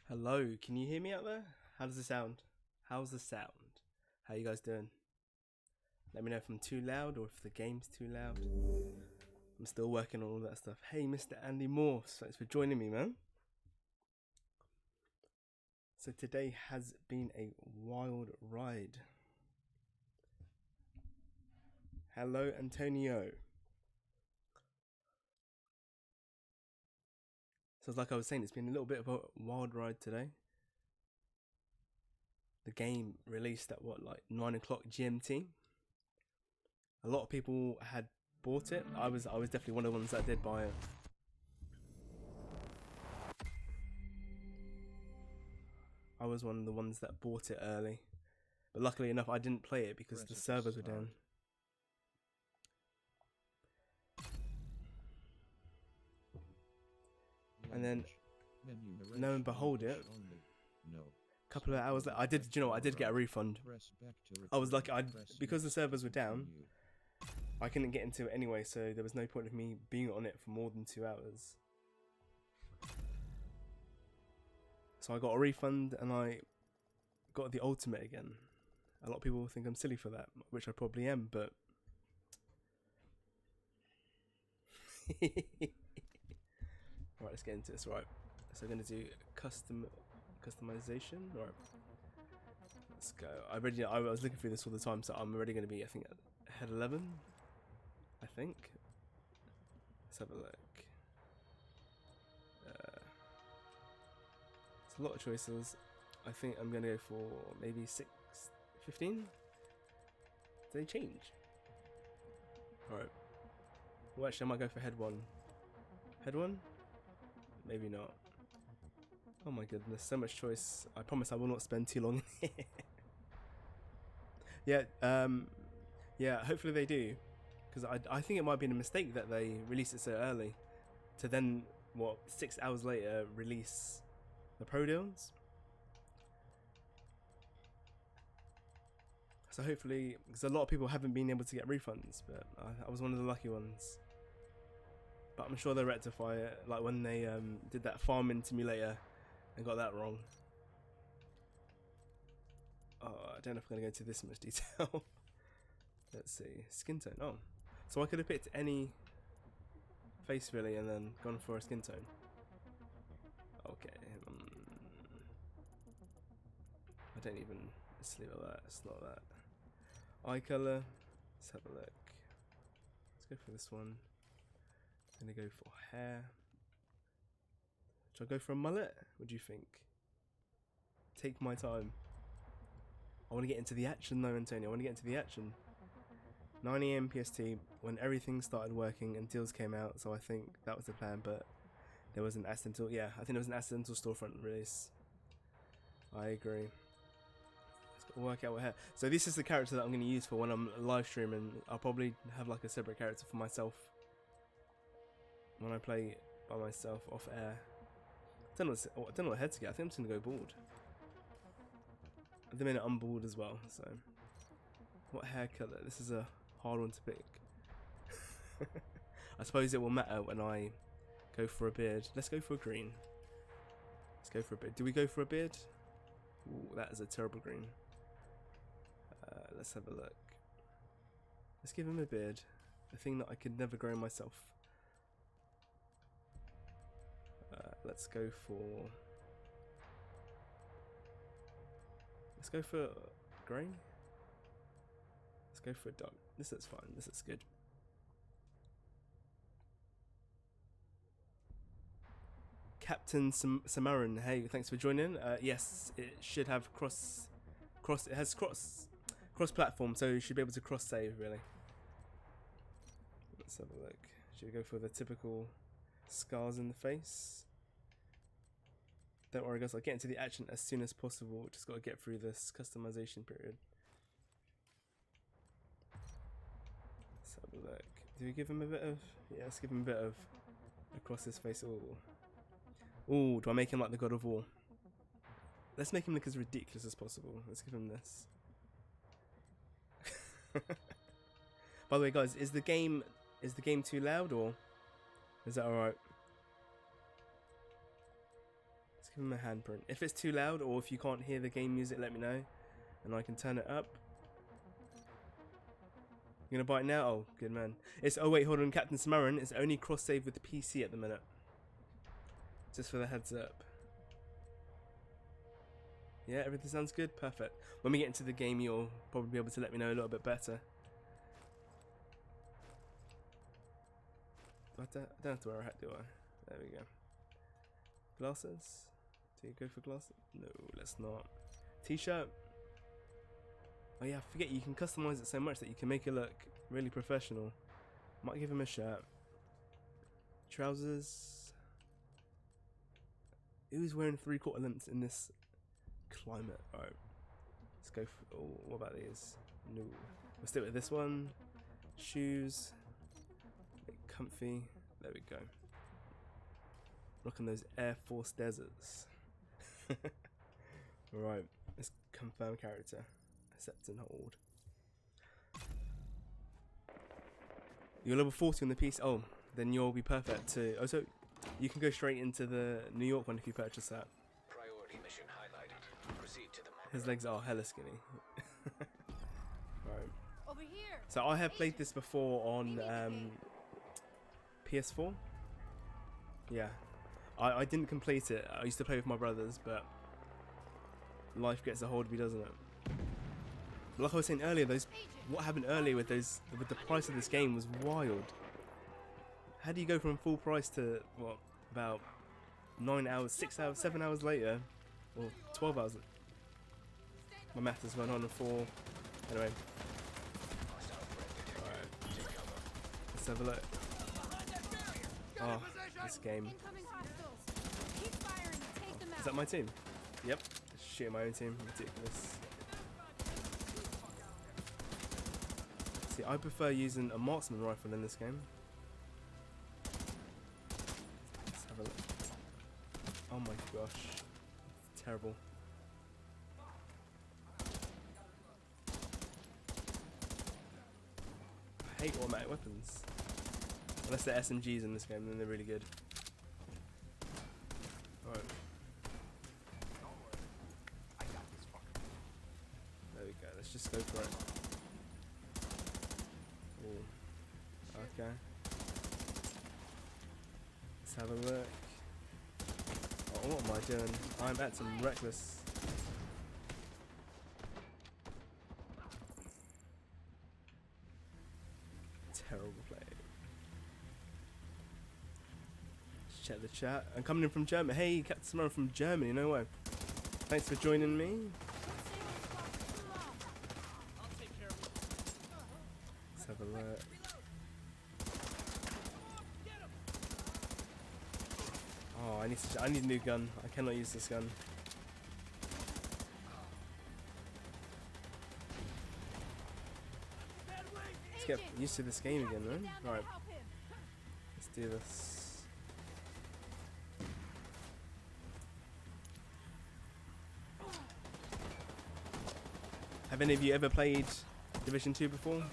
Hello, can you hear me out there? How does it sound? How's the sound? How you guys doing? Let me know if I'm too loud or if the game's too loud. I'm still working on all that stuff. Hey, Mr. Andy Morse, thanks for joining me, man. So today has been a wild ride. Hello, Antonio. So like I was saying, it's been a little bit of a wild ride today. The game released at what, like 9 o'clock GMT. A lot of people had bought it. I was definitely one of the ones that did buy it. I was one of the ones that bought it early. But luckily enough, I didn't play it because the servers were down. And then, lo and behold it, a couple of hours later, I did, you know what, I did get a refund. I was lucky, because the servers were down, I couldn't get into it anyway, so there was no point of me being on it for more than 2 hours. So I got a refund and I got the ultimate again. A lot of people think I'm silly for that, which I probably am, but... Right, let's get into this. Right, so I'm going to do customization. Right, let's go. I was looking through this all the time, so I'm already going to be, I think, head 11. I think. Let's have a look. It's a lot of choices. I think I'm going to go for maybe 15. Do they change? Alright. Well, actually, I might go for head 1. Head 1? Maybe not. Oh my goodness, so much choice. I promise I will not spend too long in here. Yeah, hopefully they do. Because I think it might have been a mistake that they released it so early. To then, what, 6 hours later, release the Pro Deals. So hopefully, because a lot of people haven't been able to get refunds, but I was one of the lucky ones. But I'm sure they'll rectify it, like when they did that farming simulator and got that wrong. Oh, I don't know if I'm going to go into this much detail. Let's see, skin tone. Oh, so I could have picked any face really and then gone for a skin tone. Okay. I don't even. Let's leave it that. It's not that. Eye color. Let's have a look. Let's go for this one. I'm gonna go for hair. Should I go for a mullet? What do you think? Take my time. I want to get into the action though, Antonio. I want to get into the action. 9 AM PST, when everything started working and deals came out, so I think that was the plan, but there was an accidental, yeah, I think there was an accidental storefront release. I agree. Let's go work out what hair. So this is the character that I'm going to use for when I'm live streaming. I'll probably have like a separate character for myself when I play by myself off air. I don't know what head to get. I think I'm just going to go bald. At the minute I'm bald as well, so... What hair colour? This is a hard one to pick. I suppose it will matter when I go for a beard. Let's go for a green. Let's go for a beard. Do we go for a beard? Ooh, that is a terrible green. Let's have a look. Let's give him a beard. A thing that I could never grow myself. Let's go for... Let's go for grey. Let's go for a dog. This looks fine. This looks good. Captain Samaran, hey, thanks for joining. Yes, it should have it has cross platform, so you should be able to cross save really. Let's have a look. Should we go for the typical scars in the face? Don't worry guys, I'll get into the action as soon as possible. Just got to get through this customization period. Let's have a look. Do we give him a bit of... Yeah, let's give him a bit of across his face. Ooh, do I make him like the God of War? Let's make him look as ridiculous as possible. Let's give him this. By the way guys, is the game too loud or is that alright? Let's give him a handprint. If it's too loud or if you can't hear the game music, let me know and I can turn it up. You gonna buy it now? Oh, good man. It's, oh wait, hold on, Captain Samarin. It's only cross save with the PC at the minute. Just for the heads up. Yeah, everything sounds good? Perfect. When we get into the game, you'll probably be able to let me know a little bit better. I don't have to wear a hat, do I? There we go. Glasses? Do you go for glasses? No, let's not. T-shirt? Oh yeah, I forget you can customize it so much that you can make it look really professional. Might give him a shirt. Trousers? Who's wearing 3/4 lengths in this climate? Alright. Let's go for, oh, what about these? No. We'll stick with this one. Shoes. Comfy. There we go. Rocking those Air Force deserts. Right, let's confirm character. Accept and hold. You're level 40 on the piece. Oh, then you'll be perfect to. Oh, so you can go straight into the New York one if you purchase that. Priority mission highlighted. Proceed to the His legs are hella skinny. Right. Over here. So I have played this before on PS4. Yeah, I didn't complete it. I used to play with my brothers, but life gets a hold of you, doesn't it? But like I was saying earlier, what happened earlier with the price of this game was wild. How do you go from full price to what, about 9 hours, 6 hours, 7 hours later, or 12 hours? My math is going on and 4. Anyway, alright, let's have a look. Oh, this game. Incoming hostiles. Keep firing and take them out. Is that my team? Yep. Shooting my own team. Ridiculous. See, I prefer using a marksman rifle in this game. Let's have a look. Oh my gosh. It's terrible. I hate automatic weapons. Unless they're SMGs in this game, then they're really good. Alright. There we go, let's just go for it. Ooh. Okay. Let's have a look. Oh, what am I doing? I'm at some reckless. Terrible play. Check the chat. I'm coming in from Germany. Hey, Captain Samara from Germany, no way. Thanks for joining me. Let's have a look. Oh, I need a new gun. I cannot use this gun. Let's get used to this game again, man. Alright. Let's do this. Have any of you ever played Division 2 before?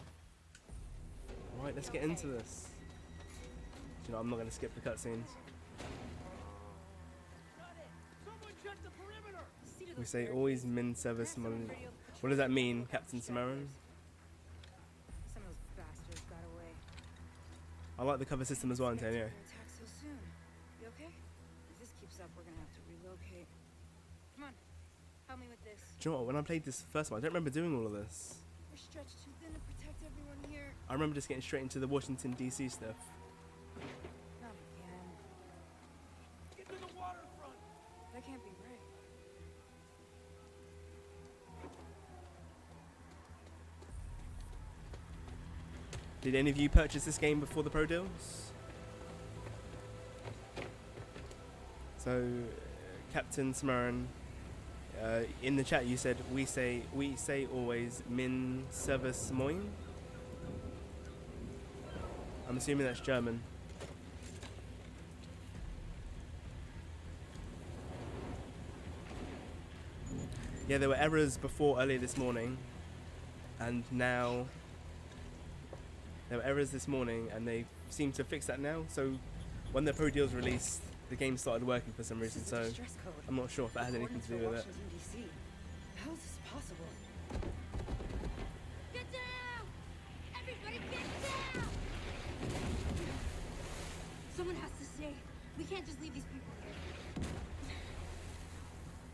Right, let's get into this. You know, I'm not going to skip the cutscenes. We say always min service money. What does that mean, Captain Samarin? Some of those bastards got away. I like the cover system as well, Antonio. Attack so soon. You okay? If this keeps up, we're gonna have to relocate. Come on, help me with this. Do you know what? When I played this first one, I don't remember doing all of this. We're stretched too thin to protect everyone here. I remember just getting straight into the Washington DC stuff. Not again. Get to the waterfront. That can't be right. Did any of you purchase this game before the Pro Deals? So, Captain Samarin, in the chat you said we say always min service moin. I'm assuming that's German. Yeah, there were errors before earlier this morning, and now there were errors this morning, and they seem to fix that now. So when the Pro Deals released, the game started working for some reason, so I'm not sure if that has anything to do with it. How is this possible? Get down! Everybody get down! Someone has to stay. We can't just leave these people here.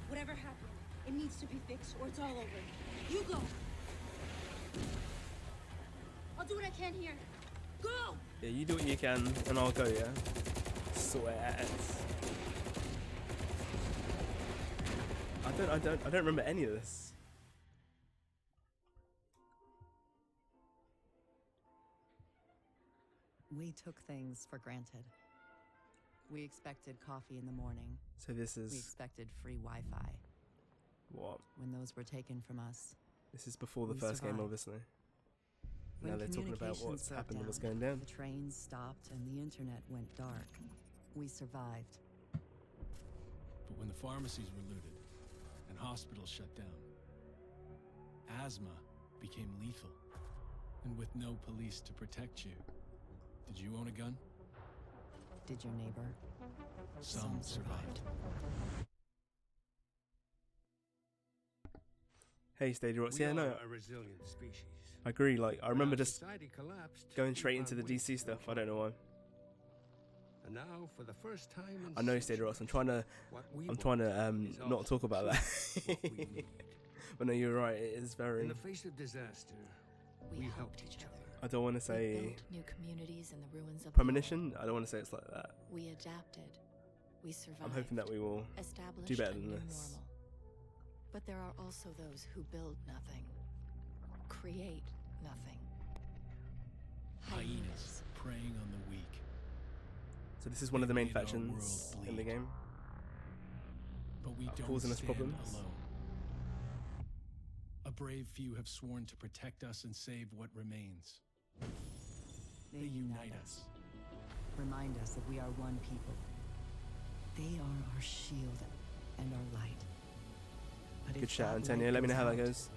Whatever happened, it needs to be fixed or it's all over. You go! I'll do what I can here. Go! Yeah, you do what you can, and I'll go, yeah? Sweat. I don't remember any of this. We took things for granted. We expected coffee in the morning. So this We is expected free Wi-Fi. what? When those were taken from us, This is before the We first game, survived. obviously. when Now they're talking about communications what's broke happened and what's down, going down. the trains stopped and the internet went dark. We survived. But when the pharmacies were looted and hospitals shut down, asthma became lethal. And with no police to protect you, did you own a gun? Did your neighbor? Some survived. Hey, Stadia Rocks. We Yeah, no, are a resilient species. I agree. Like, I remember When our just society collapsed, going we straight into the found ways DC to stuff. I thrive. don't know why. And now, for the first time in I know, Stadia Rocks. I'm trying to not talk about that. But no, you're right. It is In very. the face of disaster, we helped each other. I don't want to We say built new communities in the ruins of premonition. I don't want to say it's like that. the old. We adapted. We survived. I'm hoping that we will established do better a than new this. normal. But there are also those who build nothing, create nothing. Hyenas preying on the weak. So this is one of the main Made our factions world in the bleed. game. But we don't Causing us stand problems. alone. A brave few have sworn to protect us and save what remains. They unite us. Remind us that we are one people. They are our shield and our light. But Good if shout, that Antonio. light Let me know how that out, goes.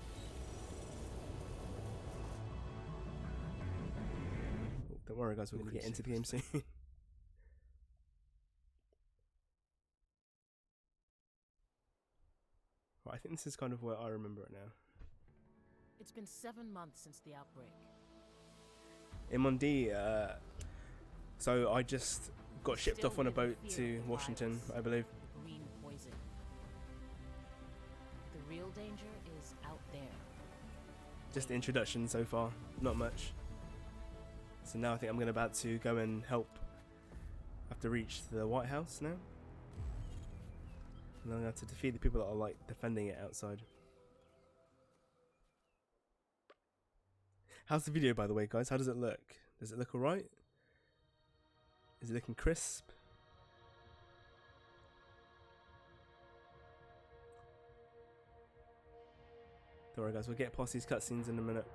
Oh, don't worry, guys. We're going to get into the game soon. Right, I think this is kind of where I remember it now. It's been 7 months since the outbreak. In Mondi, so I just got shipped Still off on a live in boat fear to of the Washington, virus, I believe. the green poison. The real danger is out there. Just the introduction so far, not much. So now I think I'm about to go and help. I have to reach the White House now. And then I have to defeat the people that are like defending it outside. How's the video, by the way, guys? How does it look? Does it look alright? Is it looking crisp? Don't worry, guys. We'll get past these cutscenes in a minute.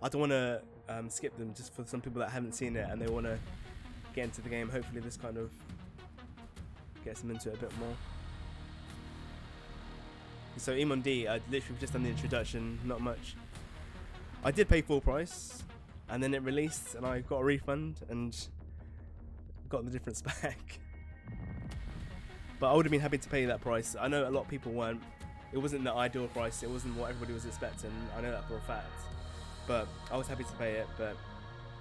I don't want to skip them just for some people that haven't seen it and they want to get into the game. Hopefully this kind of gets them into it a bit more. So Emon D, I literally just done the introduction, not much. I did pay full price and then it released and I got a refund and got the difference back. But I would have been happy to pay that price. I know a lot of people weren't. It wasn't the ideal price, it wasn't what everybody was expecting. I know that for a fact. But I was happy to pay it, but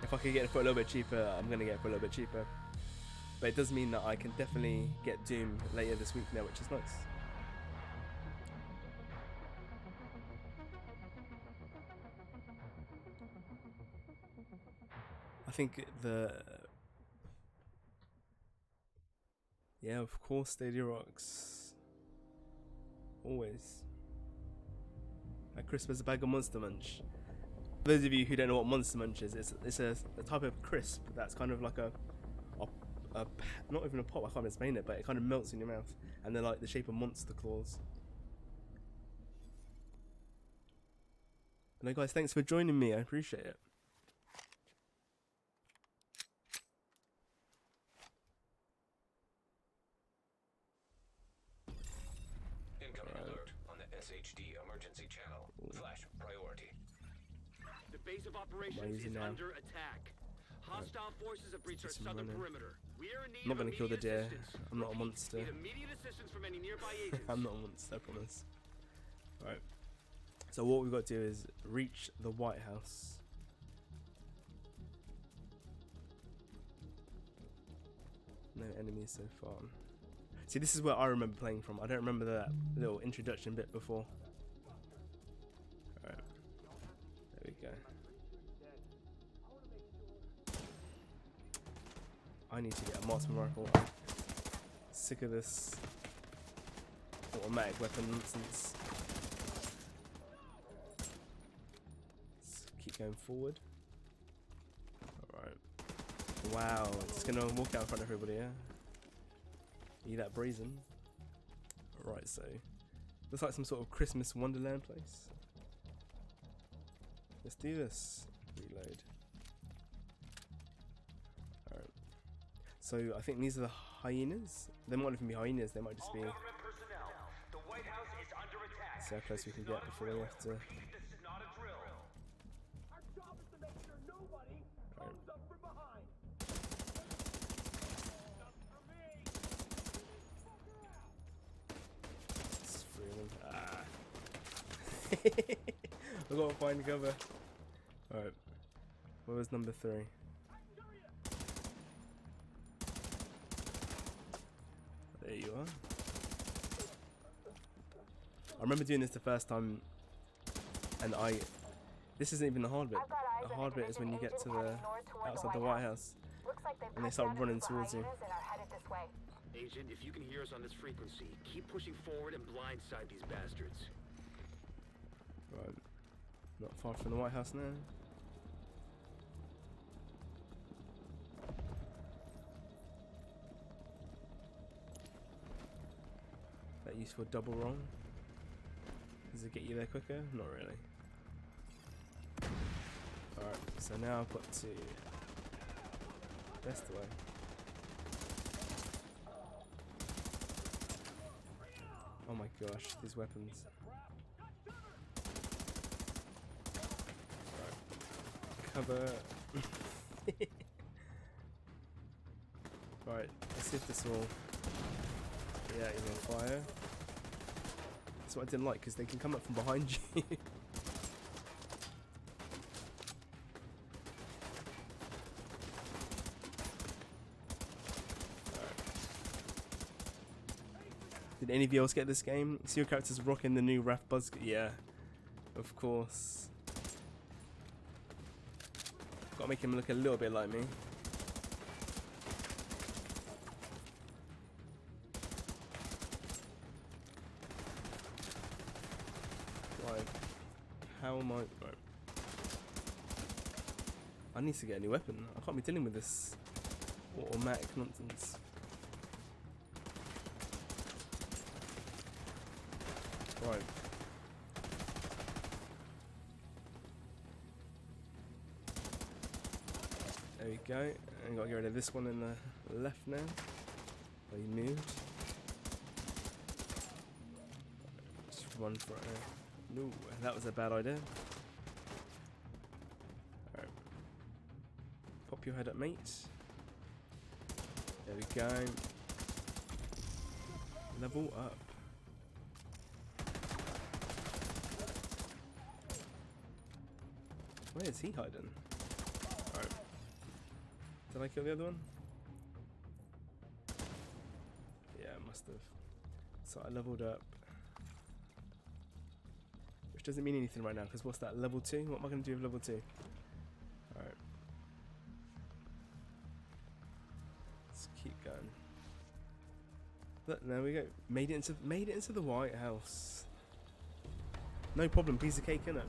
if I could get it for a little bit cheaper, I'm going to get it for a little bit cheaper. But it does mean that I can definitely get Doom later this week now, which is nice. I think yeah, of course, Stadia rocks. Always. Like crisp as a bag of Monster Munch. For those of you who don't know what Monster Munch is, it's a type of crisp that's kind of like a not even a pop, I can't explain it, but it kind of melts in your mouth. And they're like the shape of monster claws. No, guys, thanks for joining me, I appreciate it. Incoming alert on the SHD emergency channel. Flash priority. The base of operations Amazing is now. under attack. Hostile forces have breached our Just southern running. perimeter. We are in need I'm not of going to kill the immediate deer. assistance. I'm not a Repeat, monster. need immediate assistance from any nearby agents. I'm not a monster, I promise. Right. So what we've got to do is reach the White House. No enemies so far. See, this is where I remember playing from. I don't remember that little introduction bit before. Alright. There we go. I need to get a marksman rifle. I'm sick of this automatic weapon nonsense. Let's keep going forward. Alright. Wow, it's gonna walk out in front of everybody, yeah? You that brazen? Right, so looks like some sort of Christmas Wonderland place. Let's do this. Reload. Alright. So I think these are the hyenas. They might not even be hyenas, they might just be. See how close we can get before we have to. Right. It's three of them. Ah. I've got to find cover. Alright. Where was number 3? There you are. I remember doing this the first time, and this isn't even the hard bit. The hard bit is when you get to the outside the White House, and they start running towards you. Agent, if you can hear us on this frequency, keep pushing forward and blindside these bastards. Right, not far from the White House now. That useful double roll. Does it get you there quicker? Not really. Alright, so now I've got to best way. Oh my gosh, these weapons. Right. Cover. Right, let's see if this will. Yeah, he's on fire. That's what I didn't like, because they can come up from behind you. Did any of you else get this game? See your characters rocking the new Raph Buzz? Yeah, of course. Gotta make him look a little bit like me. Right. How am I? Right. I need to get a new weapon. I can't be dealing with this automatic nonsense. Right. There we go. And gotta get rid of this one in the left now. Where he moved. Just run for it. No, that was a bad idea. Alright. Pop your head up, mate. There we go. Level up. Where is he hiding? Alright. Did I kill the other one? Yeah, I must have. So I leveled up. Which doesn't mean anything right now, because what's that? Level 2? What am I going to do with level 2? Alright. Let's keep going. Look, there we go. Made it into the White House. No problem, piece of cake, innit?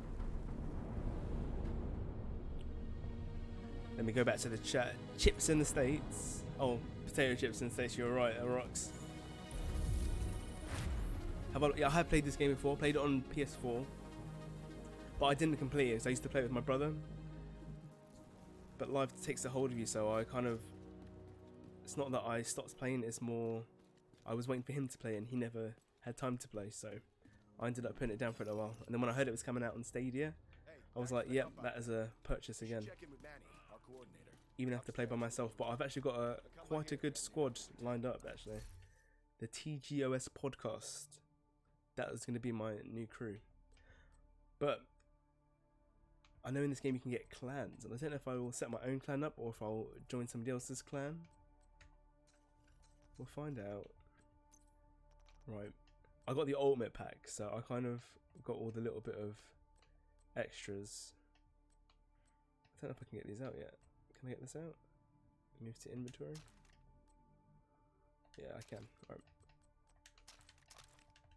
Let me go back to the chat. Chips in the States. Oh, potato chips in the States, you're right, that rocks. Yeah, I have played this game before, played it on PS4. But I didn't complete it, so I used to play it with my brother. But life takes a hold of you, so I kind of... It's not that I stopped playing, it's more... I was waiting for him to play and he never had time to play, so... I ended up putting it down for a little while. And then when I heard it was coming out on Stadia, I was like, yep, that is a purchase again. Check in with Manny, our coordinator. even have to play by myself. But I've actually got quite a good squad lined up actually. The TGOS podcast. That was going to be my new crew. But I know in this game you can get clans, and I don't know if I will set my own clan up or if I'll join somebody else's clan. We'll find out. Right. I got the ultimate pack, so I kind of got all the little bit of extras. I don't know if I can get these out yet. Can I get this out? Move to inventory. Yeah, I can. Right.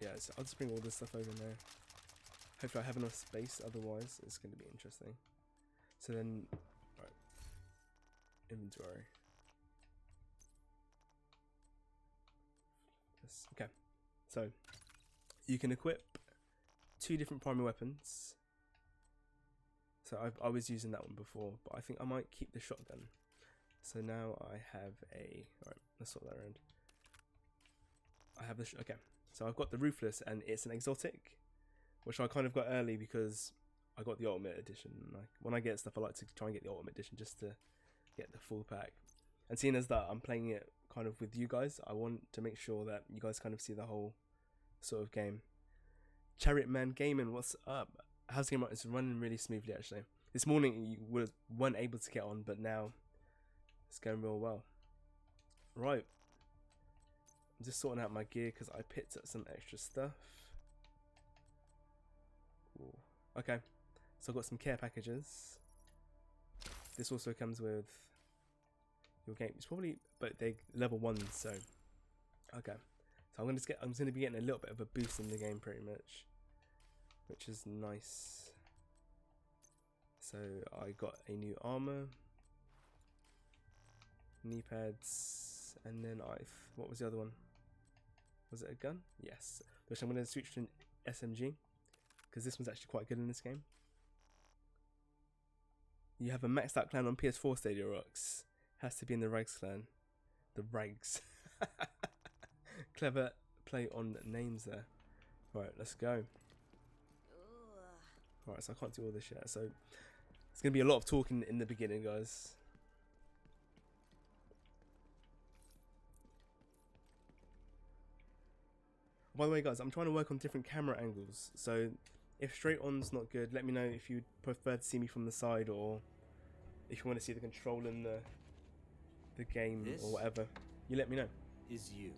Yeah, so I'll just bring all this stuff over now. Hopefully I have enough space, otherwise it's going to be interesting. So then, right, inventory. Yes, okay, so you can equip 2 different primary weapons. So I was using that one before, but I think I might keep the shotgun. So now I have a, alright, let's sort that around. I have this, okay, so I've got the Ruthless, and it's an exotic, which I kind of got early because I got the Ultimate Edition. Like, when I get stuff, I like to try and get the Ultimate Edition just to get the full pack. And seeing as that I'm playing it kind of with you guys, I want to make sure that you guys kind of see the whole sort of game. Chariot Man Gaming, what's up? How's the game? It's running really smoothly actually. This morning you weren't able to get on, but now it's going real well. Right. I'm just sorting out my gear because I picked up some extra stuff. Ooh. Okay, so I've got some care packages. This also comes with your game. It's probably, but they're level 1, so okay. So I'm going to be getting a little bit of a boost in the game, pretty much, which is nice. So I got a new armor, knee pads, and then what was the other one? Was it a gun? Yes. Which I'm going to switch to an SMG, because this one's actually quite good in this game. You have a maxed out clan on PS4 Stadia Rocks. Has to be in the Rags clan. The Rags. Clever play on names there. Right, let's go. Alright, so I can't do all this yet. So it's going to be a lot of talking in the beginning, guys. By the way, guys, I'm trying to work on different camera angles. So if straight on's not good, let me know if you'd prefer to see me from the side, or if you want to see the control in the game this or whatever. You let me know. Is you.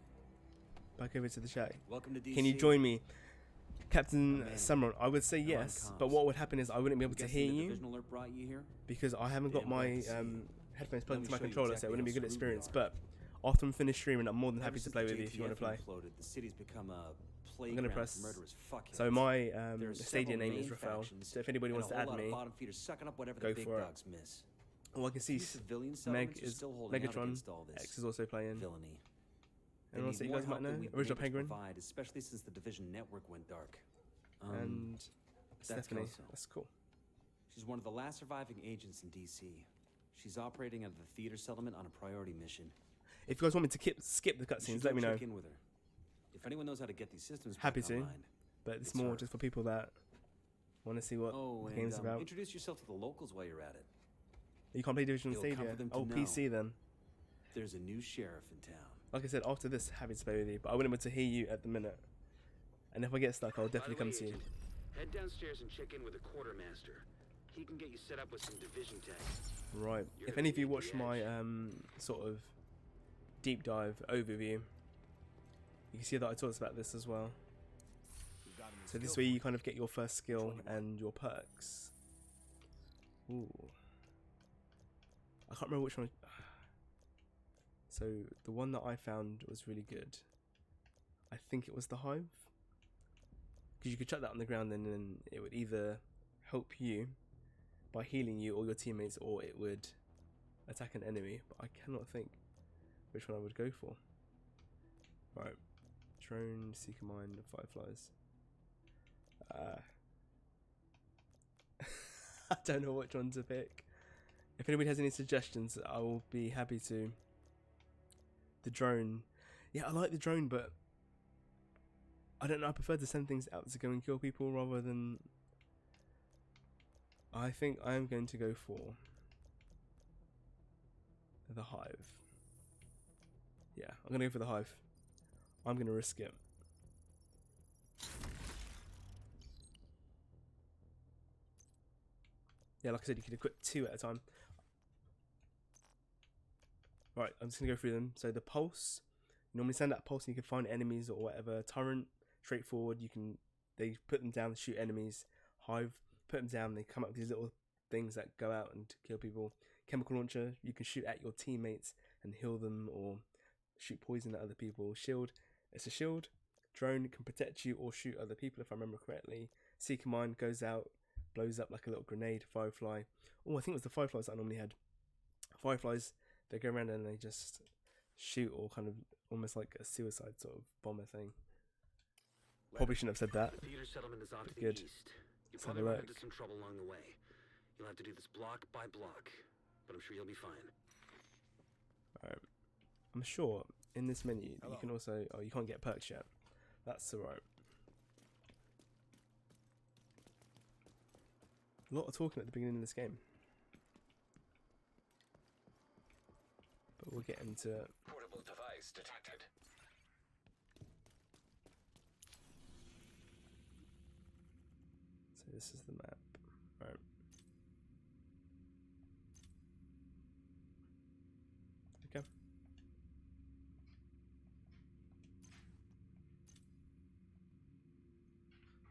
Back over to the chat. Welcome to DC. Can you join me, Captain Summer? I would say yes, but what would happen is I wouldn't be able to hear you because I haven't got my headphones plugged into my controller, so it wouldn't be a good experience. But after I'm finished streaming, I'm more than happy to play with you if you want to play. The city's become a I'm gonna press. So my Stadia name is Rafael. So if anybody wants to add me, go for it. Oh, I can see Meg is Megatron. X is also playing. Anyone else that you guys might know? Original Penguin. Especially since the Division network went dark. And Stephanie. That's cool. She's one of the last surviving agents in DC. She's operating out of the theater settlement on a priority mission. If you guys want me to skip the cutscenes, let me know. Check in with her. If anyone knows how to get these systems back happy to, online, but it's more just for people that want to see what the game's about. Introduce yourself to the locals while you're at it. You can't play Division Stadia. Oh, PC then. There's a new sheriff in town. Like I said, after this, happy to play with you, but I wouldn't be able to hear you at the minute. And if I get stuck, I'll definitely come to you. Head downstairs and check in with the quartermaster. He can get you set up with some division tags. Right. If any of you watch my sort of deep dive overview, you can see that I talked about this as well. So this way you kind of get your first skill and your perks. Ooh. I can't remember which one. So the one that I found was really good. I think it was the Hive. Because you could chuck that on the ground and then it would either help you by healing you or your teammates, or it would attack an enemy. But I cannot think which one I would go for. Right. Drone, Seeker Mine, Fireflies. I don't know which one to pick. If anybody has any suggestions, I will be happy to. The drone. Yeah, I like the drone, but I don't know. I prefer to send things out to go and kill people rather than. I think I am going to go for The hive. Yeah, I'm gonna go for the hive. I'm gonna risk it. Yeah, like I said, you can equip 2 at a time. Right, I'm just gonna go through them. So the pulse, you normally send out a pulse and you can find enemies or whatever. Torrent, straightforward, they put them down, shoot enemies. Hive, put them down, they come up with these little things that go out and kill people. Chemical launcher, you can shoot at your teammates and heal them or shoot poison at other people. Shield, it's a shield. Drone can protect you or shoot other people if I remember correctly. Seeker Mine goes out, blows up like a little grenade. Firefly, oh, I think it was the fireflies that I normally had. Fireflies, they go around and they just shoot, or kind of almost like a suicide sort of bomber thing. Probably shouldn't have said that. The theater settlement is off to the Good. east. You'll Let's have probably a run look. into some trouble along the way. You'll have to do this block by block, but I'm sure you'll be fine. Alright. I'm sure in this menu you can also... Oh, you can't get perks yet. That's alright. A lot of talking at the beginning of this game. But we'll get into it. Portable device detected. So this is the map. Right. Okay.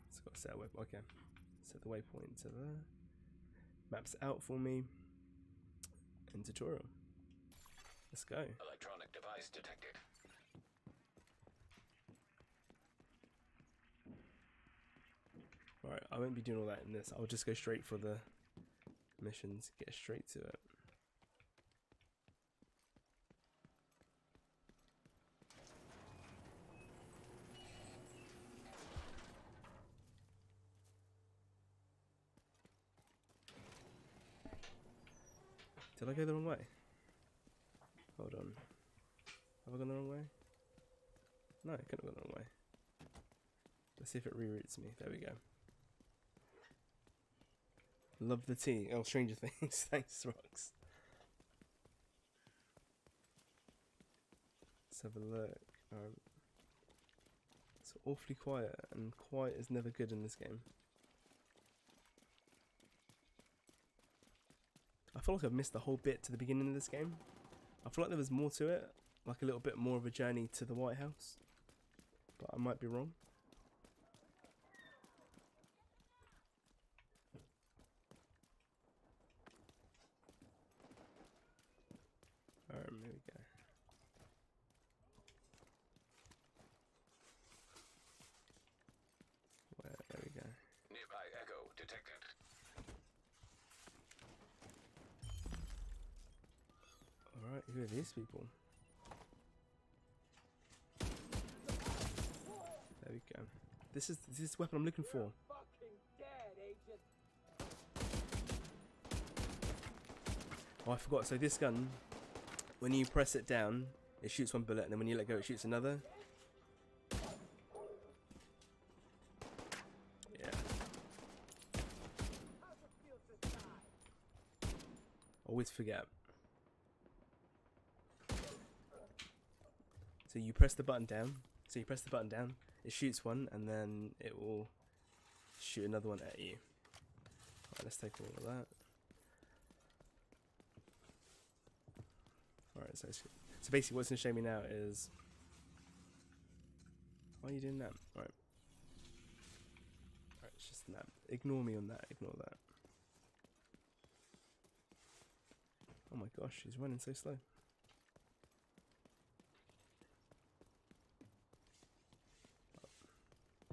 It's got to set a waypoint. Okay. Set the waypoint to there. Maps out for me. In tutorial. Let's go. Electronic device detected. Right, I won't be doing all that in this. I'll just go straight for the missions. Get straight to it. Did I go the wrong way? Hold on. Have I gone the wrong way? No, I couldn't have gone the wrong way. Let's see if it reroutes me. There we go. Love the tea. Oh, Stranger Things. Thanks, Rox. Let's have a look. It's awfully quiet, and quiet is never good in this game. I feel like I've missed the whole bit to the beginning of this game. I feel like there was more to it, like a little bit more of a journey to the White House, but I might be wrong. Alright, here we go. There we go. Nearby echo detected. Alright, who are these people? There we go. This is the weapon I'm looking for. Oh, I forgot. So this gun, when you press it down, it shoots one bullet, and then when you let go, it shoots another. Yeah. Always forget. So you press the button down. It shoots one, and then it will shoot another one at you. Alright, let's take all of that. Alright, so basically what's going to show me now is... Why are you doing that? Alright. Alright, it's just that. Ignore me on that, ignore that. Oh my gosh, he's running so slow.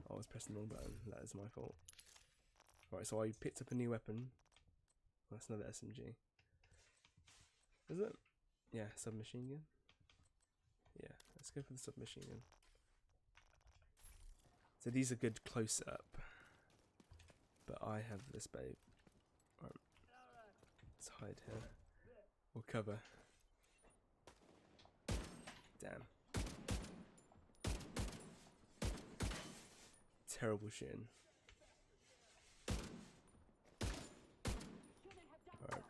I was pressing the wrong button, that is my fault. Alright, so I picked up a new weapon. That's another SMG. Is it? Yeah, submachine gun. Yeah, let's go for the submachine gun. So these are good close up. But I have this babe. Right. Let's hide here. Or cover. Damn. Terrible shooting. Alright.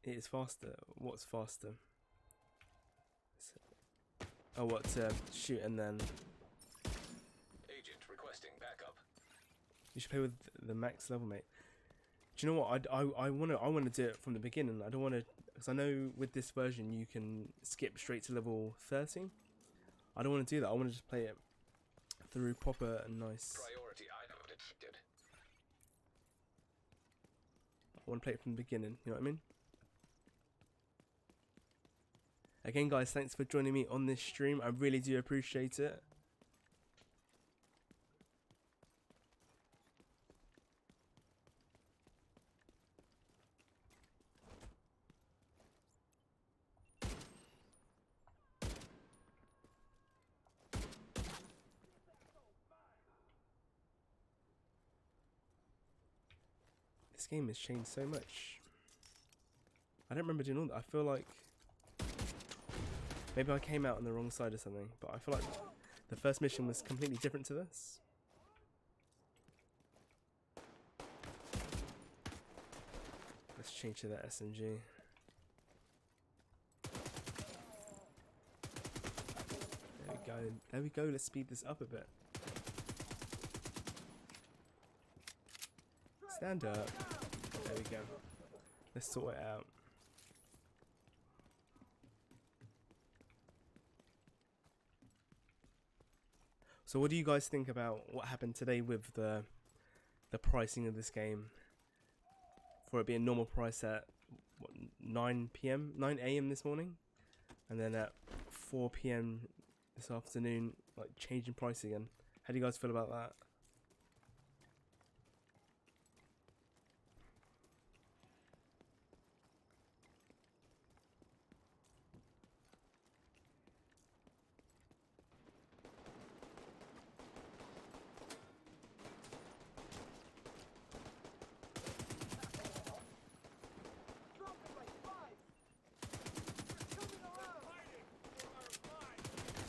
It is faster. What's faster? Oh, what, to shoot and then... Agent requesting backup. You should play with the max level, mate. Do you know what? I wanna do it from the beginning. I don't want to, because I know with this version you can skip straight to level 30. I don't want to do that. I want to just play it through proper and nice. Priority item detected. I want to play it from the beginning. You know what I mean? Again, guys, thanks for joining me on this stream. I really do appreciate it. This game has changed so much. I don't remember doing all that. I feel like maybe I came out on the wrong side or something, but I feel like the first mission was completely different to this. Let's change to that SMG. There we go. There we go. Let's speed this up a bit. Stand up. There we go. Let's sort it out. So what do you guys think about what happened today with the pricing of this game? For it being normal price at what, 9 a.m. this morning, and then at 4 p.m. this afternoon, like changing price again. How do you guys feel about that?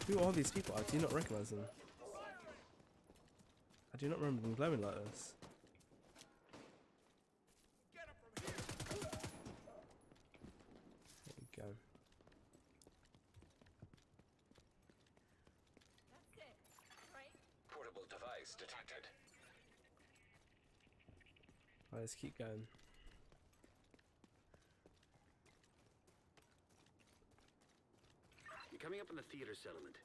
Who are these people? I do not recognize them. I do not remember them glowing like this. There we go. Portable device detected. Alright, let's keep going. You're coming up on the theater settlement.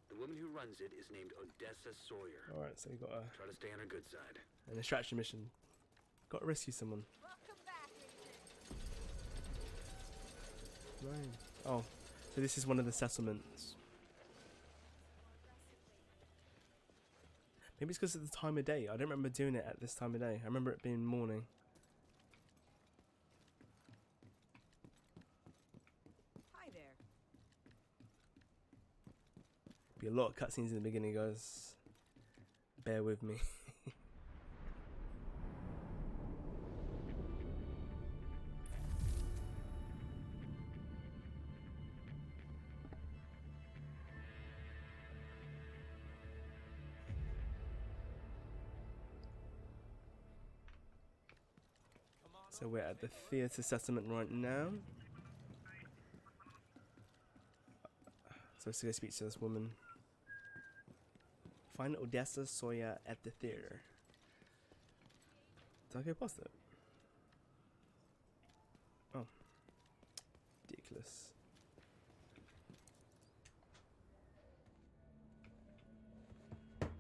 The woman who runs it is named Odessa Sawyer. Alright, so we got a Try to stay on her good side. an extraction mission. Got to rescue someone. Right. Oh, so this is one of the settlements. Maybe it's because of the time of day. I don't remember doing it at this time of day. I remember it being morning. Hi there. Be a lot of cutscenes in the beginning, guys. Bear with me. So we're at the theatre settlement right now. So let's go speak to this woman. Find Odessa Sawyer at the theater. Did I go past it? Oh. Ridiculous.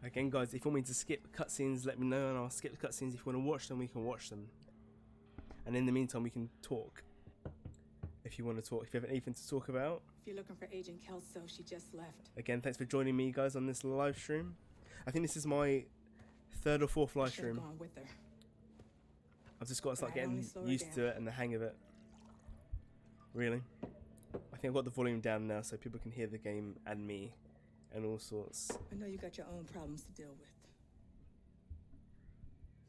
Again, guys, if you want me to skip cutscenes, let me know and I'll skip the cutscenes. If you want to watch them, we can watch them. And in the meantime, we can talk. If you want to talk, if you have anything to talk about. If you're looking for Agent Kelso, she just left. Again, thanks for joining me, guys, on this live stream. I think this is my third or fourth live stream. Gone with her. I've just got to start getting used to it and the hang of it. Really. I think I've got the volume down now so people can hear the game and me and all sorts. I know you got your own problems to deal with.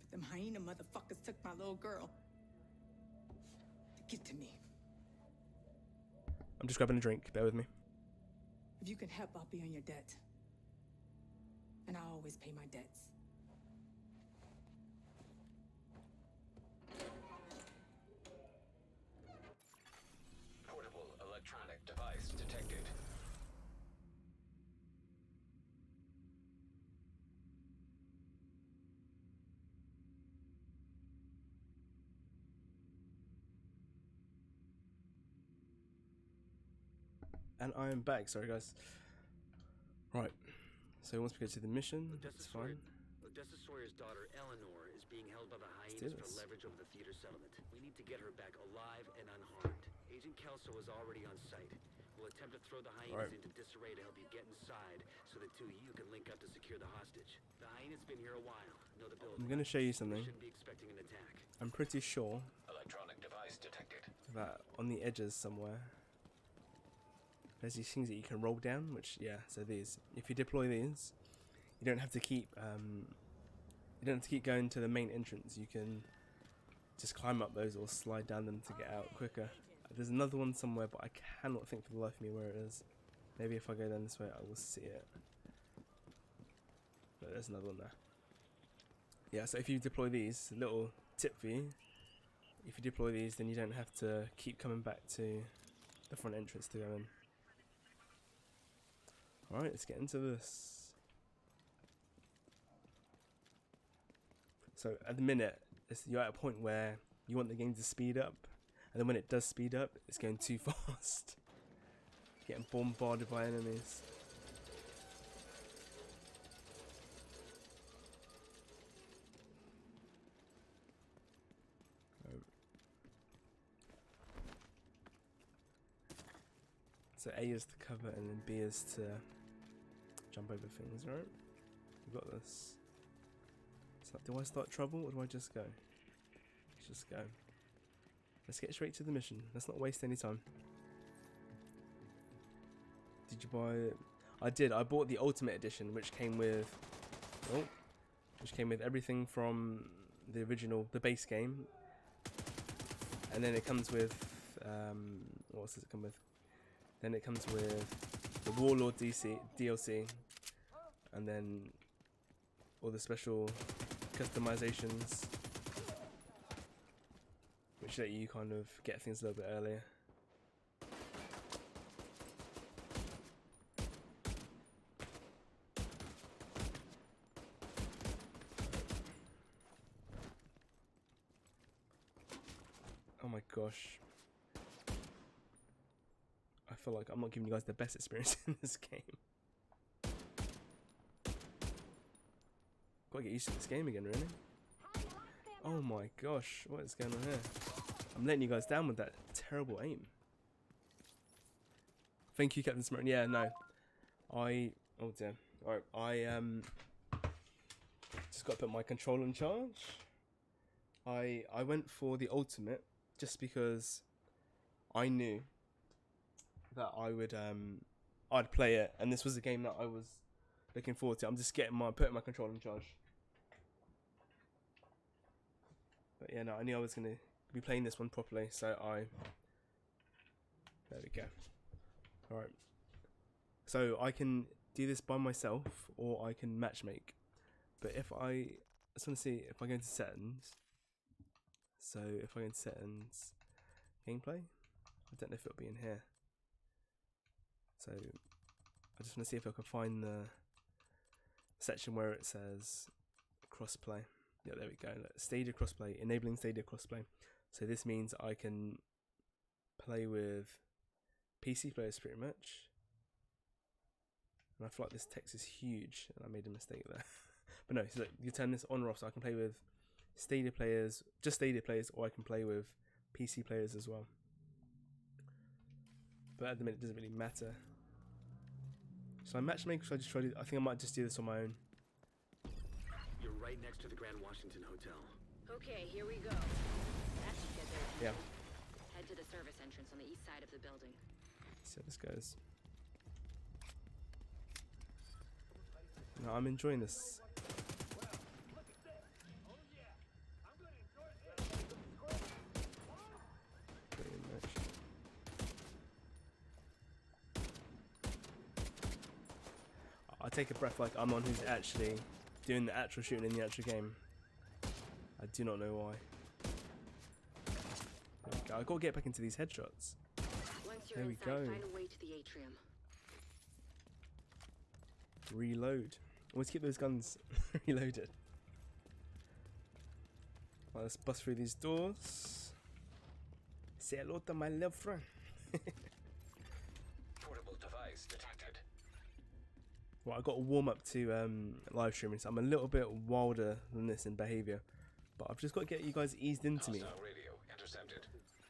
But them hyena motherfuckers took my little girl. To get to me. I'm just grabbing a drink, bear with me. If you can help, I'll be on your debt. And I always pay my debts. And I am back. Sorry, guys. Right. So once we go to the mission, that's fine. Odessa Sawyer's daughter, Eleanor, is being held by the do hyenas for this. leverage over the theater settlement. We need to get her back alive and unharmed. Agent Kelso is already on site. We'll attempt to throw the hyenas into disarray to help you get inside, so the two of you can link up to secure the hostage. The hyenas been here a while. Know the building. I'm going to show you something. Shouldn't be expecting an attack. I'm pretty sure Electronic device detected. that on the edges somewhere there's these things that you can roll down, which, yeah, so these, if you deploy these, you don't have to keep going to the main entrance. You can just climb up those or slide down them to get out quicker. There's another one somewhere, but I cannot think for the life of me where it is. Maybe if I go down this way I will see it. But there's another one there. Yeah, so if you deploy these, a little tip for you, if you deploy these, then you don't have to keep coming back to the front entrance to go in. Alright, let's get into this. So at the minute, you're at a point where you want the game to speed up, and then when it does speed up, it's going too fast. Getting bombarded by enemies. So A is to cover and then B is to jump over things, right? We got this. So do I start trouble or do I just go? Let's just go. Let's get straight to the mission. Let's not waste any time. Did you buy it? I did. I bought the Ultimate Edition, which came with everything from the original, the base game. And then it comes with what else does it come with? Then it comes with the Warlord DLC, and then all the special customizations, which let you kind of get things a little bit earlier. Oh my gosh. I feel like I'm not giving you guys the best experience in this game. Gotta get used to this game again, really. Oh my gosh, what is going on here? I'm letting you guys down with that terrible aim. Thank you, Captain Smart. Yeah, no. Oh dear. Alright, I just got to put my controller in charge. I went for the Ultimate just because I knew that I'd play it, and this was a game that I was looking forward to. I'm just putting my controller in charge. But yeah, no, I knew I was gonna be playing this one properly, so there we go. Alright. So I can do this by myself, or I can matchmake. But I just want to see if I go into settings. So if I go into settings, gameplay, I don't know if it'll be in here. So I just want to see if I can find the section where it says crossplay. Yeah, there we go. Look, Stadia crossplay, enabling Stadia crossplay. So this means I can play with PC players pretty much. And I feel like this text is huge, and I made a mistake there. But no, so look, you turn this on or off, so I can play with Stadia players, just Stadia players, or I can play with PC players as well. But at the minute, it doesn't really matter. Should I matchmake or should I just try to... I think I might just do this on my own. You're right next to the Grand Washington Hotel. Okay, here we go. That should get there. Yeah. Head to the service entrance on the east side of the building. Let's see how this goes. No, I'm enjoying this. Pretty much. I take a breath like I'm on who's actually doing the actual shooting in the actual game. I do not know why. There we go. I gotta get back into these headshots. Once you're There we inside, go. find a way to the atrium. Reload. Always keep those guns reloaded. Well, let's bust through these doors. Say hello to my little friend. Portable device detected. Well, I got to warm up to live streaming, so I'm a little bit wilder than this in behaviour. But I've just got to get you guys eased into me. Hostile radio intercepted.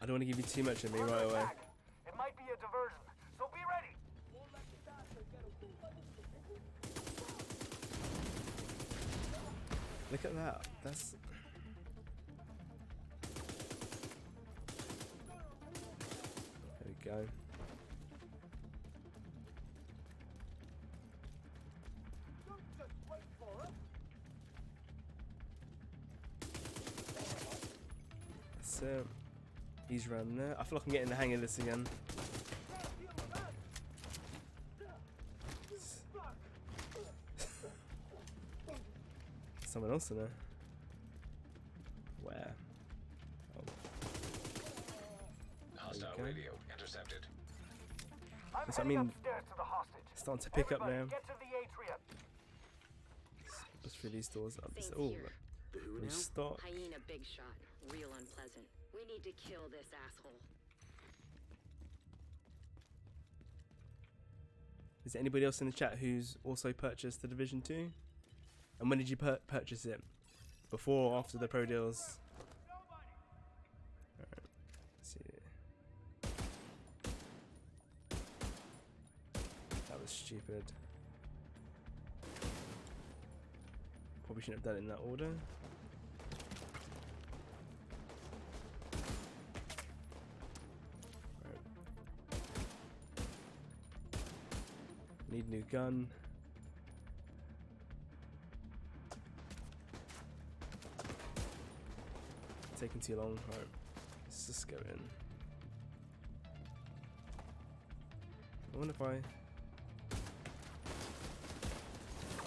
I don't want to give you too much of me right away. It might be a diversion, so be ready. Look at that. That's... There we go. That's it. He's around there. I feel like I'm getting the hang of this again. Someone else in there. Where? Oh. Hostile radio intercepted. Yes, I mean, it's starting to pick up now. Get to the atrium. Let's through these doors up. Same Oh, here. restock. Hyena big shot. Real unpleasant. We need to kill this asshole. Is there anybody else in the chat who's also purchased the Division 2? And when did you purchase it? Before or after the Pro deals? Alright, let's see. That was stupid. Probably shouldn't have done it in that order. Right. Need new gun. Taking too long. Alright, let's just go in. I wonder if I...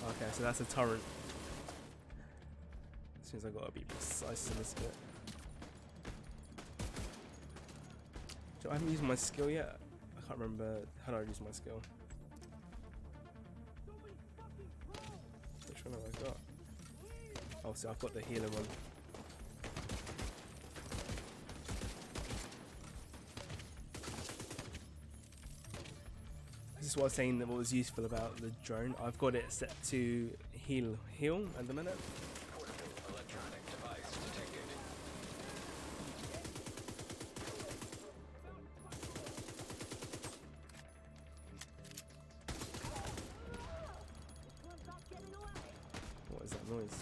Okay, so that's a turret. As soon as I gotta be precise in this bit. So I haven't used my skill yet. I can't remember how do I use my skill. Which one have I got? Oh, so I've got the healer one. This is what I was saying that what was useful about the drone. I've got it set to heal at the minute. Electronic device detected. What is that noise?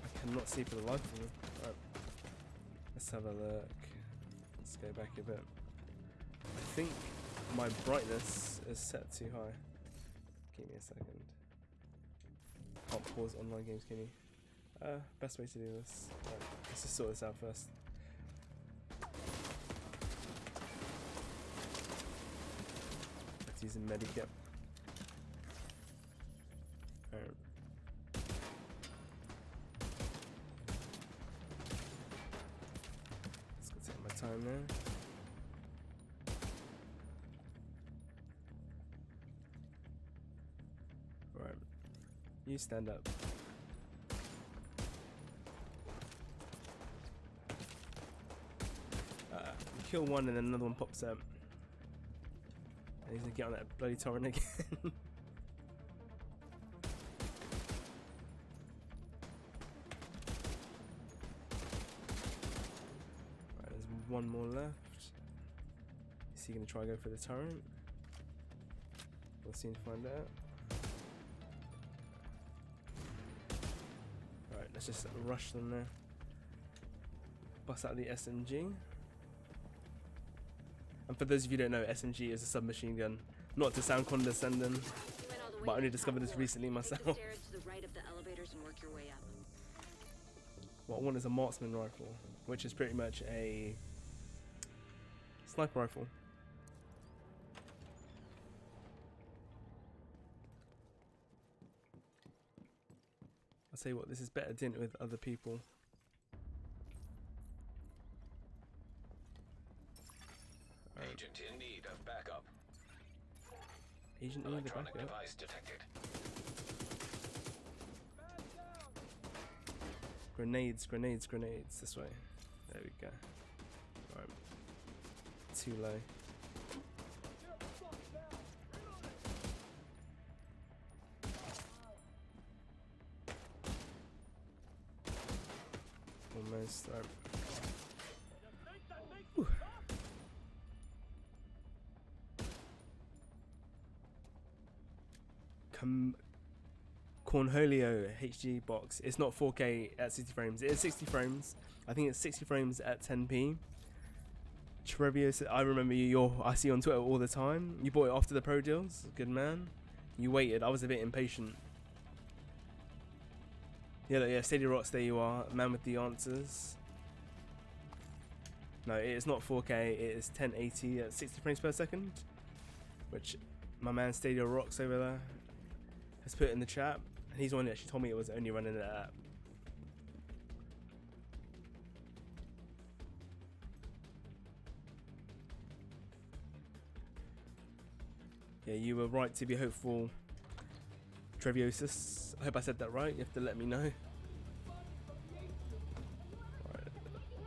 I cannot see for the life of me. Right. Let's have a look. Let's go back a bit. I think my brightness is set too high. Give me a second. Can't pause online games, can you? Best way to do this. Right, let's just sort this out first. Let's use a medikit. Alright. Let's go take my time there. Right. You stand up. You kill one and then another one pops up. And he's gonna get on that bloody torrent again. Right, there's one more left. Is he gonna try and go for the torrent? We'll soon find out. Right, let's just rush them there. Bust out the SMG. And for those of you who don't know, SMG is a submachine gun. Not to sound condescending, but I only discovered this recently myself. What I want is a marksman rifle, which is pretty much a sniper rifle. I'll tell you what, this is better doing it with other people. Agent in need of backup. Agent in need of Electronic backup. device detected. Grenades, grenades, grenades. This way. There we go. Right. Too low. Almost. Right. Whew. Cornholio HD box. It's not 4K at 60 frames. It is 60 frames. I think it's 60 frames at 10p. Trevio, I remember you. I see you on Twitter all the time. You bought it after the pro deals. Good man. You waited. I was a bit impatient. Yeah. Stadia Rocks. There you are. Man with the answers. No, it is not 4K. It is 1080 at 60 frames per second, which my man Stadia Rocks over there has put in the chat. And he's the one that actually told me it was only running that app. Yeah, you were right to be hopeful, Treviosus. I hope I said that right. You have to let me know. Alright,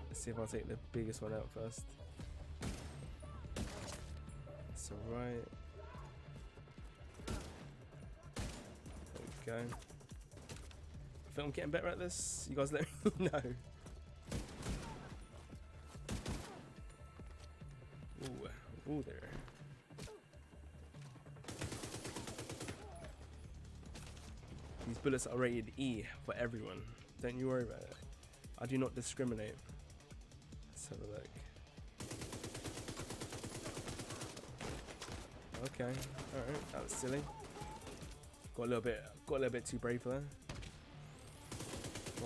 let's see if I'll take the biggest one out first. That's alright. There we go. I think I'm getting better at this. You guys let me know. Ooh there. These bullets are rated E for everyone. Don't you worry about it. I do not discriminate. Let's have a look. Okay, alright, that was silly. Got a little bit too brave there.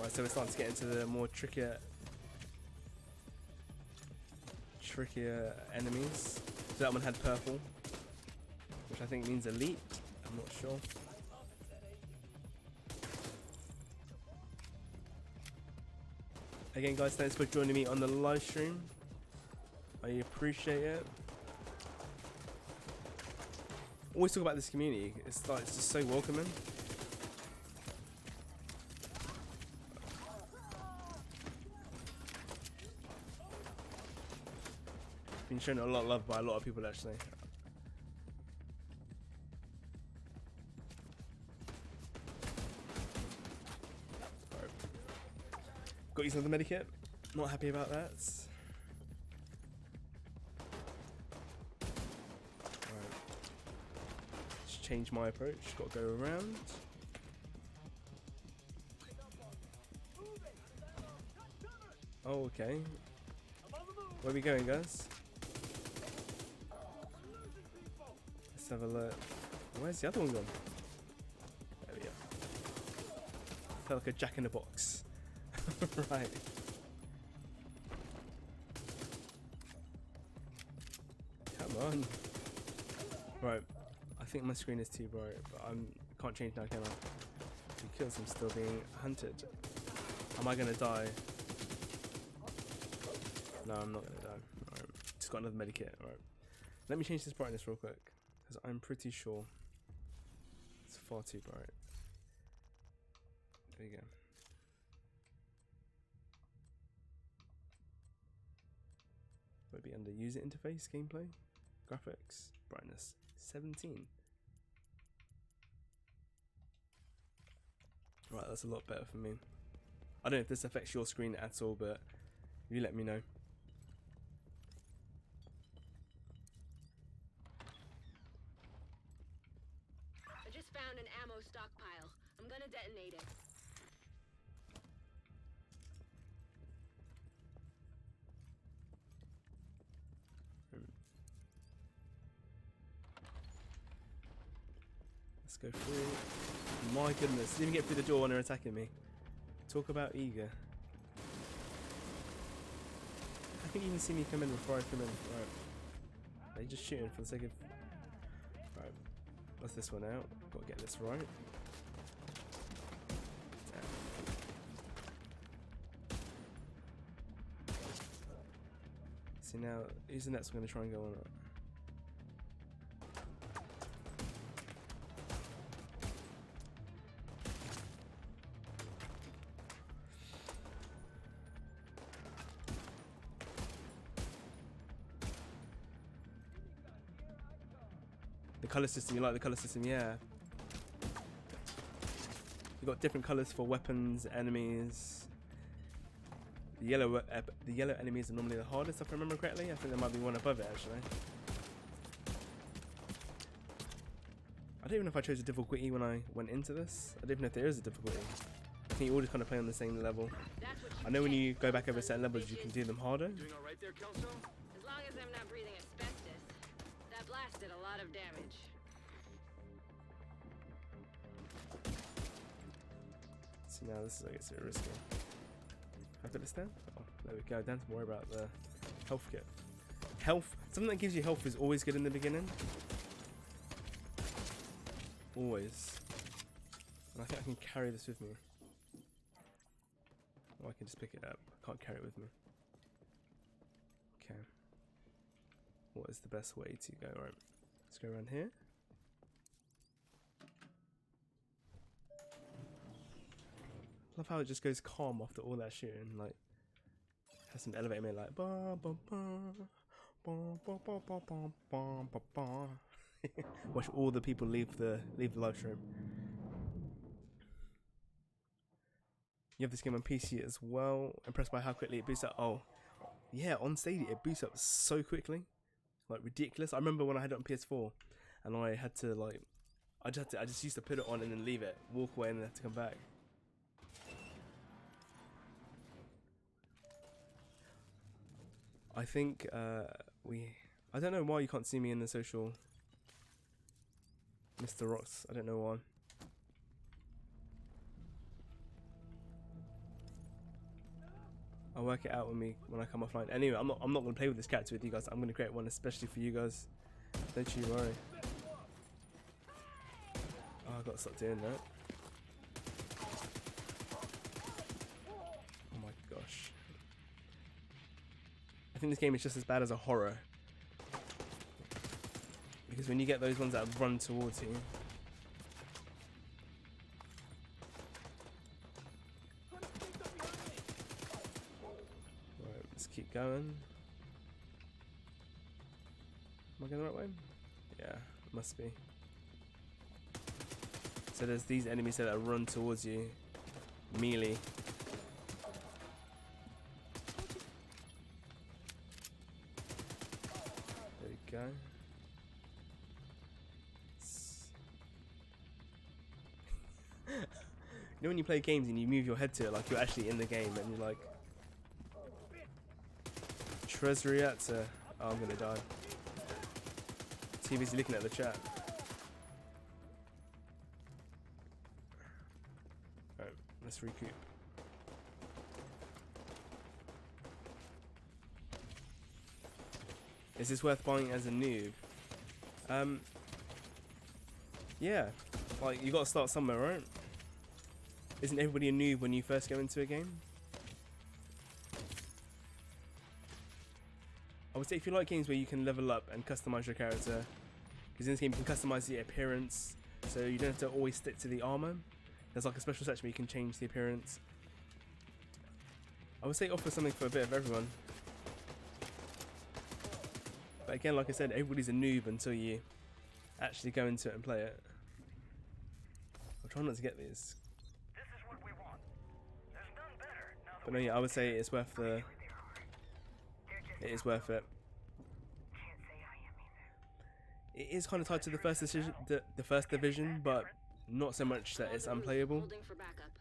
Right, so we're starting to get into the more trickier enemies. So that one had purple, which I think means elite. I'm not sure. Again, guys, thanks for joining me on the live stream. I appreciate it. Always talk about this community. It's just so welcoming. Been shown a lot of love by a lot of people actually. Right. Got you some of the medikit. Not happy about that. Right. Just change my approach. Got to go around. Oh, okay. Where are we going, guys? Let's have a look. Where's the other one gone? There we go. Felt like a jack in the box. Right. Come on. Right. I think my screen is too bright, but can't change now, can I? Because I'm still being hunted. Am I gonna die? No, I'm not gonna die. Alright. Just got another medikit. Alright. Let me change this brightness real quick, because I'm pretty sure it's far too bright. There you go. Would be under user interface, gameplay, graphics, brightness 17. Right, that's a lot better for me. I don't know if this affects your screen at all, but you let me know. I just found an ammo stockpile. I'm gonna detonate it. Let's go through. My goodness, didn't even get through the door when they're attacking me. Talk about eager. I can even see me come in before I come in. Right. They're just shooting for the sake of. Right. What's this one out? Gotta get this right. Damn. See now, who's the next one gonna try and go on it? color system. You like the color system? Yeah. You got different colors for weapons, enemies. The yellow enemies are normally the hardest, if I remember correctly. I think there might be one above it actually. I don't even know if I chose a difficulty when I went into this. I don't even know if there is a difficulty. I think you all just kind of play on the same level. I know when you go back over certain levels, you can do them harder. Doing all right there, Kelso? As long as I'm not breathing asbestos. That blast did a lot of damage. See, now this is, I guess, a bit risky. I put this down? Oh, there we go. Don't have to worry about the health kit. Health, something that gives you health is always good in the beginning. Always. And I think I can carry this with me. Or I can just pick it up. I can't carry it with me. Okay. What is the best way to go? Right. Let's go around here. Love how it just goes calm after all that shooting. Like, has some elevator made like ba ba ba ba ba ba ba ba ba ba ba. Watch all the people leave the live stream. You have this game on PC as well. Impressed by how quickly it boosts up. Oh, yeah, on Stadia it boosts up so quickly, like ridiculous. I remember when I had it on PS4, and I had to like, I just used to put it on and then leave it, walk away, and then have to come back. I think I don't know why you can't see me in the social. Mr. Rocks, I don't know why. I'll work it out with me when I come offline. Anyway, I'm not gonna play with this character with you guys. I'm gonna create one especially for you guys. Don't you worry. Oh, I gotta stop doing that. Oh my gosh. I think this game is just as bad as a horror. Because when you get those ones that run towards you. Right, let's keep going. Am I going the right way? Yeah, must be. So there's these enemies that run towards you. Melee. There we go. You know when you play games and you move your head to it like you're actually in the game and you're like Trezriatsa. Oh, I'm gonna die. TV's looking at the chat. Alright, let's recoup. Is this worth buying as a noob? Yeah. Like, you gotta start somewhere, right? Isn't everybody a noob when you first go into a game? I would say if you like games where you can level up and customize your character, because in this game you can customize the appearance, so you don't have to always stick to the armor. There's like a special section where you can change the appearance. I would say offer something for a bit of everyone. But again, like I said, everybody's a noob until you actually go into it and play it. I'm trying not to get these. But no, yeah, I would say it's worth the. It is worth it. It is kind of tied to the first division, but not so much that it's unplayable.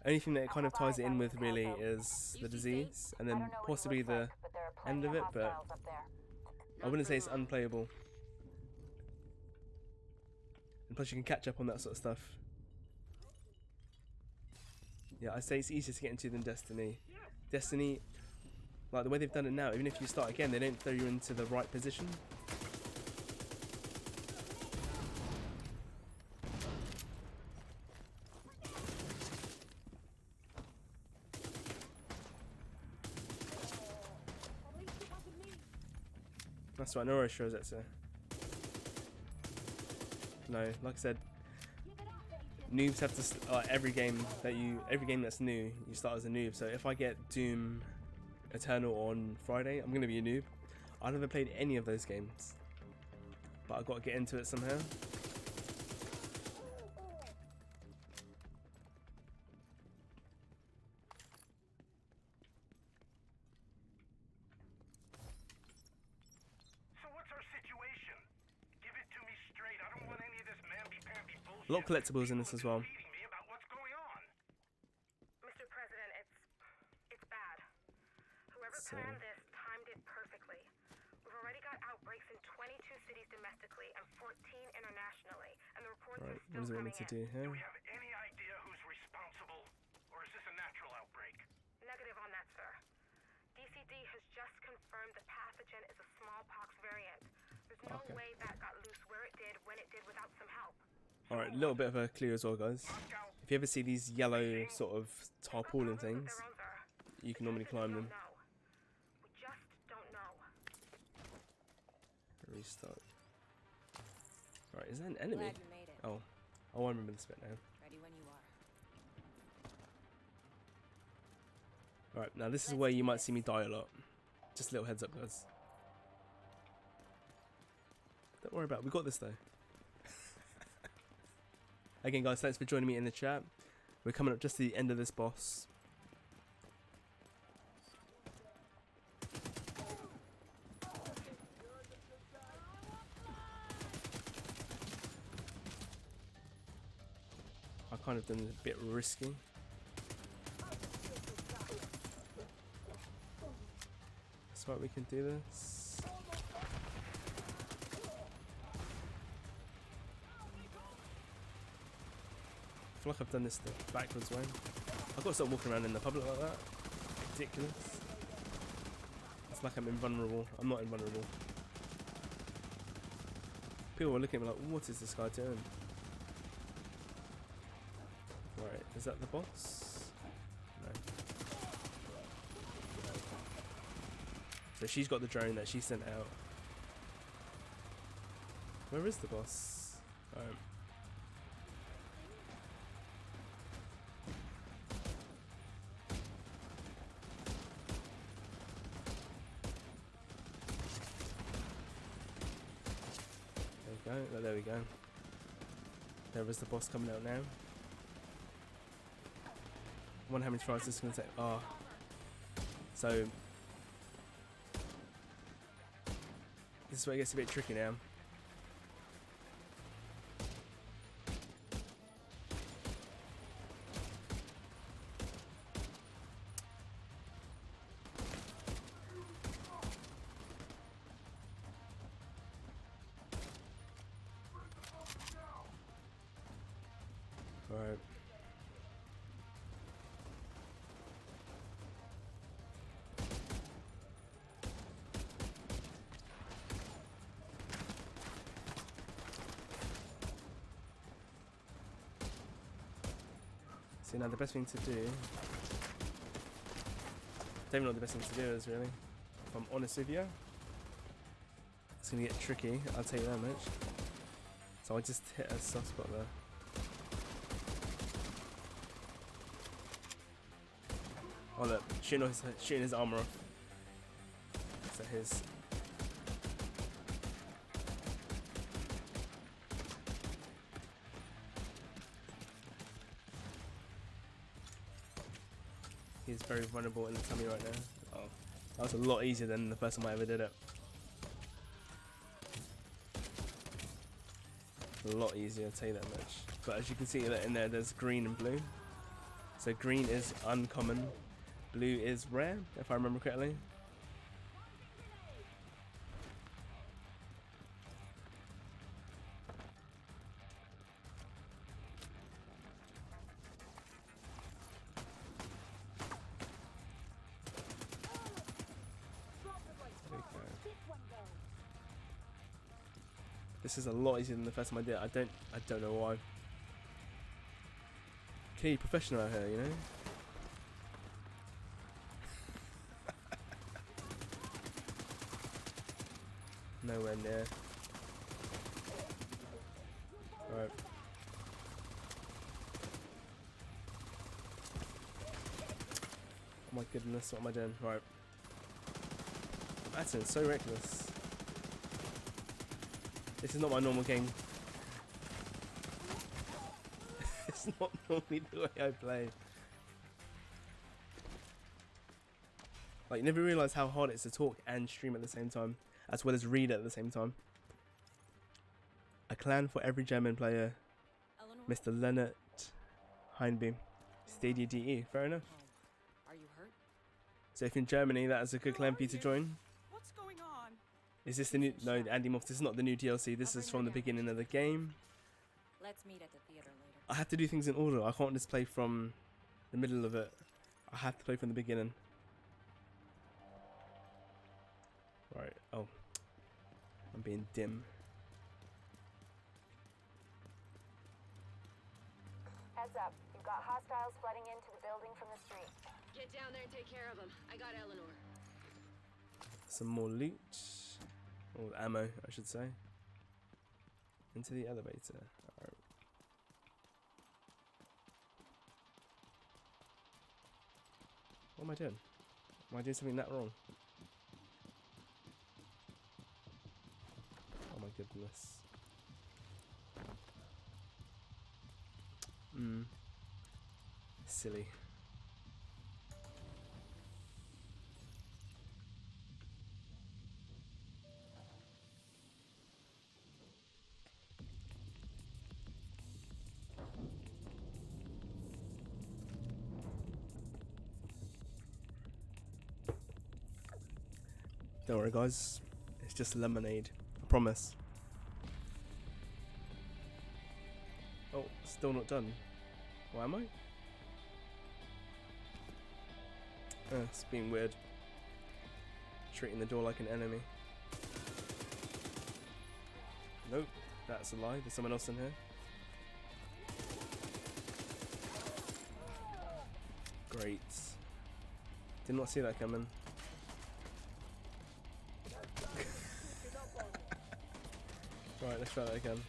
Only thing that it kind of ties it in with really is the disease, and then possibly the end of it. But I wouldn't say it's unplayable. And plus, you can catch up on that sort of stuff. Yeah, I'd say it's easier to get into than Destiny. Destiny, like the way they've done it now, even if you start again, they don't throw you into the right position. That's right, no worries, shows that, sir. No, like I said, noobs have to every game that's new, you start as a noob. So if I get Doom Eternal on Friday, I'm gonna be a noob. I've never played any of those games, but I've got to get into it somehow. A lot of collectibles in this as well. Mr. President, it's bad. Whoever planned this timed it perfectly. We've already got outbreaks in 22 cities domestically and 14 internationally, and the reports Right, are what still does it want me coming to do in. here? Do we have any idea who's responsible? Or is this a natural outbreak? Negative on that, sir. DCD has just confirmed the pathogen is a smallpox variant. There's no way that got loose where it did, when it did, without some help. Alright, a little bit of a clue as well, guys. If you ever see these yellow sort of tarpaulin things, you can normally climb them. We just don't know. Restart. Right, is that an enemy? Glad you made it. Oh, I remember this bit now. Ready when you are. Alright, now this is where you might see me die a lot. Just a little heads up, guys. Don't worry about it, we got this though. Again, guys, thanks for joining me in the chat. We're coming up just to the end of this boss. I kind of done it a bit risky. That's right, we can do this. I feel like I've done this the backwards way. I've got to stop walking around in the public like that. Ridiculous. It's like I'm invulnerable. I'm not invulnerable. People are looking at me like, what is this guy doing? Right, is that the boss? No. So she's got the drone that she sent out. Where is the boss? Alright. There we go. There is the boss coming out now. I wonder how many tries this is going to take. Oh. So. This is where it gets a bit tricky now. Right. See, now the best thing to do, don't even know what the best thing to do is really, if I'm honest with you. It's gonna get tricky, I'll tell you that much. So I just hit a soft spot there. Oh look, shooting his armor off. So his. He's very vulnerable in the tummy right now. Oh, that was a lot easier than the first time I ever did it. A lot easier, I'll tell you that much. But as you can see in there, there's green and blue. So green is uncommon. Blue is rare, if I remember correctly. This is a lot easier than the first time I did it. I don't know why. Clearly professional out here, you know? Nowhere near. Alright. Oh my goodness, what am I doing? Right. That's so reckless. This is not my normal game. It's not normally the way I play. Like, you never realise how hard it is to talk and stream at the same time, as well as read at the same time. A clan for every German player. Eleanor, Mr. Leonard Heinbeam. Stadia DE, fair enough. Are you hurt? So if in Germany, that is a good clan for you to join. What's going on? Is this the new? No, Andy Moff. This is not the new DLC. This is from the beginning of the game. Let's meet at the theater later. I have to do things in order. I can't just play from the middle of it. I have to play from the beginning. Right. Oh, I'm being dim. Heads up. You've got hostiles flooding into the building from the street. Get down there and take care of them. I got Eleanor. Some more loot. Or ammo, I should say. Into the elevator. Alright. What am I doing? Am I doing something that wrong? Oh my goodness. Silly. Don't worry guys, it's just lemonade, I promise. Oh, still not done. Why am I? It's being weird. Treating the door like an enemy. Nope, that's a lie. There's someone else in here. Great. Did not see that coming. Right, let's try that again.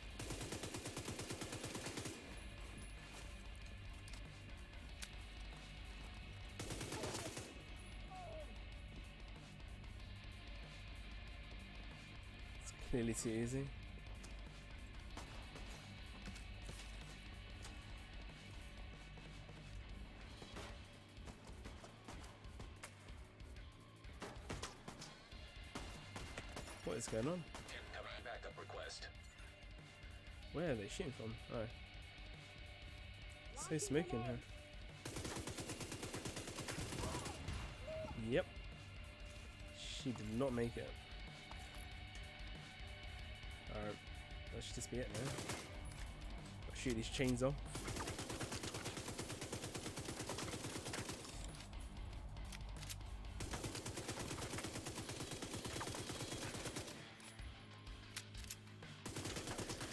It's clearly too easy. What is going on? Incoming backup request. Where are they shooting from? Oh. So smoky in here. Yep. She did not make it. Alright. That should just be it now. I'll shoot these chains off.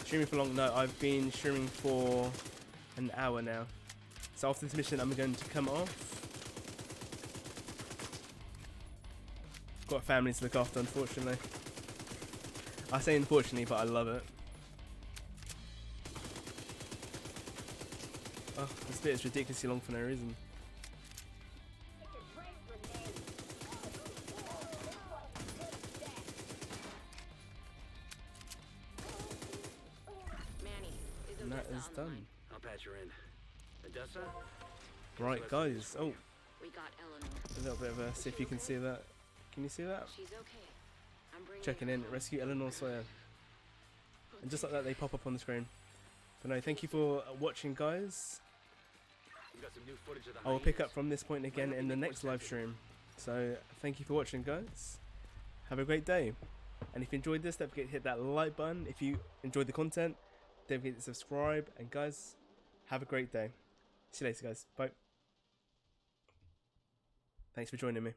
Streaming for long? No, I've been streaming for an hour now. So after this mission, I'm going to come off. Got a family to look after, unfortunately. I say unfortunately, but I love it. Oh, this bit is ridiculously long for no reason. And that is done. I'll patch her in. Odessa? Right, guys. Oh, We got Eleanor. a little bit of a. See if you can see that. Can you see that? She's okay. I'm bringing Checking in. Rescue Eleanor Sawyer. And just like that, they pop up on the screen. But no, thank you for watching, guys. We got some new footage of the I will pick up hyenas. from this point again in the next live stream. So thank you for watching, guys. Have a great day. And if you enjoyed this, don't forget to hit that like button. If you enjoyed the content, don't forget to subscribe. And guys, have a great day. See you later, guys. Bye. Thanks for joining me.